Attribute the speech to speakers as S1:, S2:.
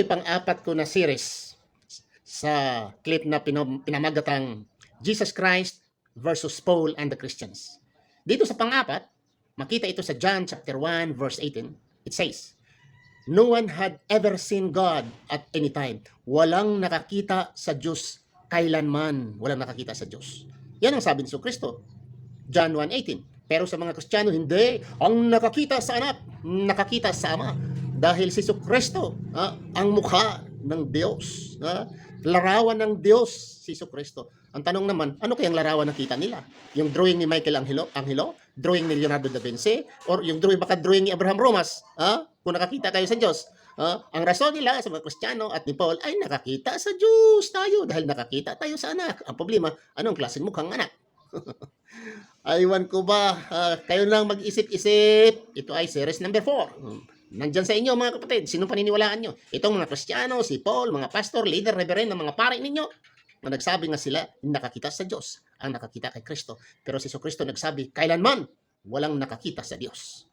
S1: Pang-apat ko na series sa clip na pinamagatang Jesus Christ versus Paul and the Christians. Dito sa pang-apat, makita ito sa John chapter 1 verse 18. It says, "No one had ever seen God at any time." Walang nakakita sa Diyos kailanman. Walang nakakita sa Diyos. Yan ang sabi ni Kristo. John 1:18. Pero sa mga Kristiyano, hindi. Ang nakakita sa anak, nakakita sa ama. Dahil si Kristo, ang mukha ng Diyos. Larawan ng Diyos si Kristo. Ang tanong naman, ano kayang larawan nakita nila? Yung drawing ni Michelangelo, drawing ni Leonardo da Vinci, or yung drawing ni Abraham Romas? Kung nakakita kayo sa Diyos. Ang rason nila sa mga Kristiyano at ni Paul ay nakakita sa Diyos tayo dahil nakakita tayo sa anak. Ang problema, anong klaseng mukhang anak? Aywan ko ba, kayo lang mag-isip-isip. Ito ay series number 4. Nandyan sa inyo mga kapatid, sino paniniwalaan nyo? Itong mga Kristiyano, si Paul, mga pastor, leader, reverend, mga pare ninyo, na nagsabi nga sila, nakakita sa Diyos, ang nakakita kay Kristo. Pero si Kristo nagsabi, kailanman, walang nakakita sa Diyos.